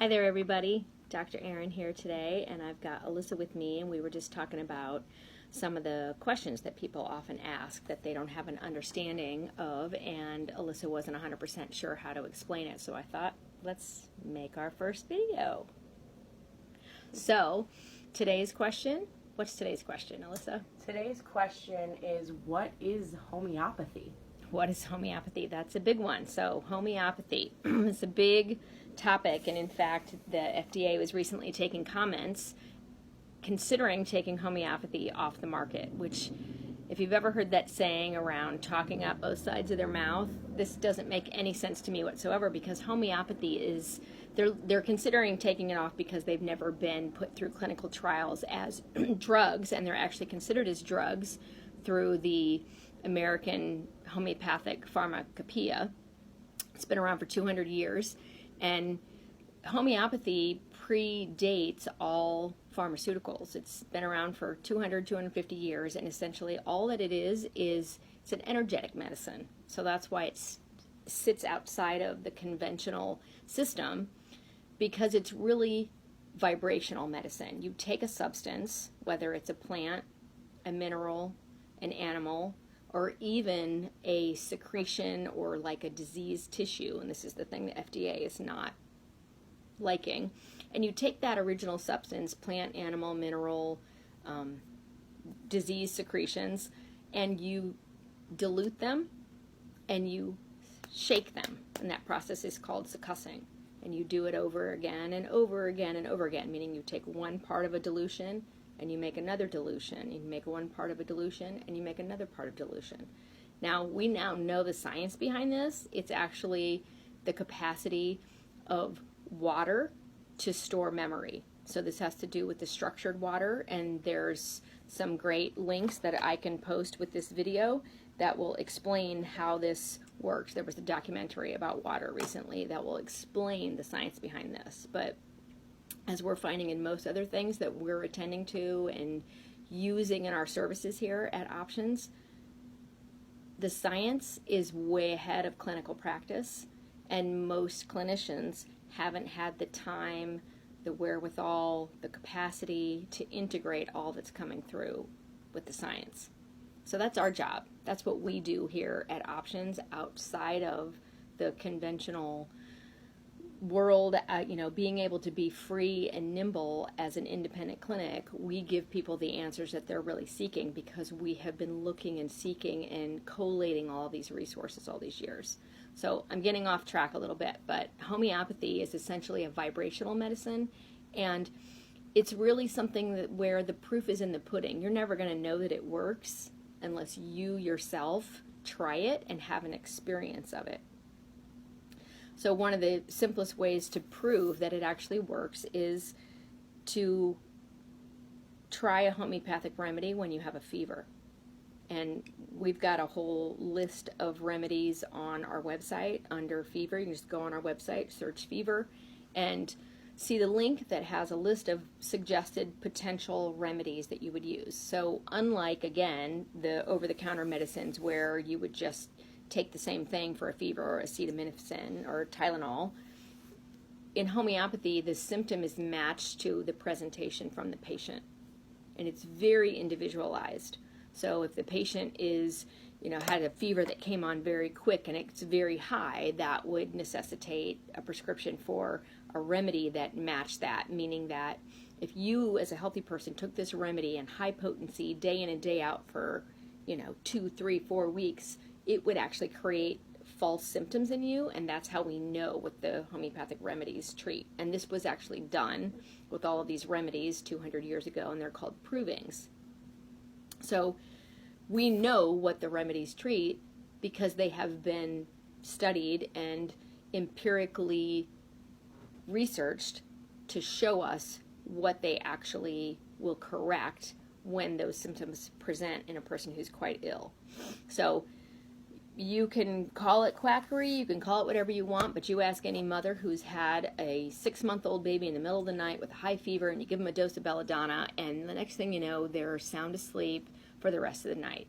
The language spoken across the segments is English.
Hi there, everybody. Dr. Erin here today, and I've got Alyssa with me, and we were just talking about some of the questions that people often ask that they don't have an understanding of, and Alyssa wasn't 100% sure how to explain it, so I thought, let's make our first video. So, today's question, what's today's question, Alyssa? Today's question is, what is homeopathy? What is homeopathy? That's a big one. So, homeopathy is a big topic, and in fact, the FDA was recently taking comments considering taking homeopathy off the market, which, if you've ever heard that saying around talking out both sides of their mouth, this doesn't make any sense to me whatsoever, because homeopathy is, they're considering taking it off because they've never been put through clinical trials as drugs, and they're actually considered as drugs through the American Homeopathic Pharmacopoeia. It's been around for 200 years, and homeopathy predates all pharmaceuticals. It's been around for 200, 250 years, and essentially all that it is it's an energetic medicine. So that's why it sits outside of the conventional system, because it's really vibrational medicine. You take a substance, whether it's a plant, a mineral, an animal, or even a secretion or like a diseased tissue, and this is the thing the FDA is not liking, and you take that original substance, plant, animal, mineral, disease secretions, and you dilute them and you shake them, and that process is called succussing, and you do it over again and over again and over again, meaning you take one part of a dilution and you make another dilution, you make one part of a dilution, and you make another part of dilution. Now, we now know the science behind this. It's actually the capacity of water to store memory. So this has to do with the structured water, and there's some great links that I can post with this video that will explain how this works. There was a documentary about water recently that will explain the science behind this, but as we're finding in most other things that we're attending to and using in our services here at Options, the science is way ahead of clinical practice, and most clinicians haven't had the time, the wherewithal, the capacity to integrate all that's coming through with the science. So that's our job. That's what we do here at Options outside of the conventional world, being able to be free and nimble as an independent clinic. We give people the answers that they're really seeking because we have been looking and seeking and collating all these resources all these years. So I'm getting off track a little bit, but homeopathy is essentially a vibrational medicine, and it's really something that where the proof is in the pudding. You're never going to know that it works unless you yourself try it and have an experience of it. So one of the simplest ways to prove that it actually works is to try a homeopathic remedy when you have a fever. And we've got a whole list of remedies on our website under fever. You can just go on our website, search fever, and see the link that has a list of suggested potential remedies that you would use. So unlike, again, the over-the-counter medicines where you would just take the same thing for a fever, or acetaminophen or Tylenol, in homeopathy the symptom is matched to the presentation from the patient, and it's very individualized. So if the patient is, had a fever that came on very quick and it's very high, that would necessitate a prescription for a remedy that matched that, meaning that if you as a healthy person took this remedy in high potency day in and day out for 2, 3, 4 weeks, it would actually create false symptoms in you, and that's how we know what the homeopathic remedies treat. And this was actually done with all of these remedies 200 years ago, and they're called provings. So we know what the remedies treat because they have been studied and empirically researched to show us what they actually will correct when those symptoms present in a person who's quite ill. So you can call it quackery, you can call it whatever you want, but you ask any mother who's had a 6-month-old baby in the middle of the night with a high fever, and you give them a dose of belladonna, and the next thing you know, they're sound asleep for the rest of the night.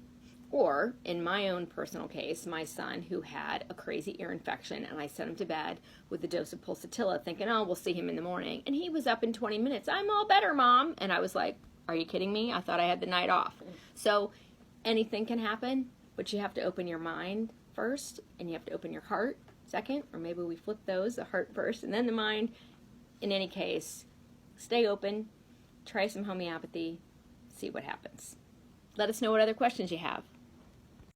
Or, in my own personal case, my son who had a crazy ear infection, and I sent him to bed with a dose of pulsatilla thinking, oh, we'll see him in the morning. And he was up in 20 minutes. I'm all better, Mom. And I was like, are you kidding me? I thought I had the night off. So anything can happen, but you have to open your mind first, and you have to open your heart second, or maybe we flip those, the heart first and then the mind. In any case, stay open, try some homeopathy, see what happens. Let us know what other questions you have.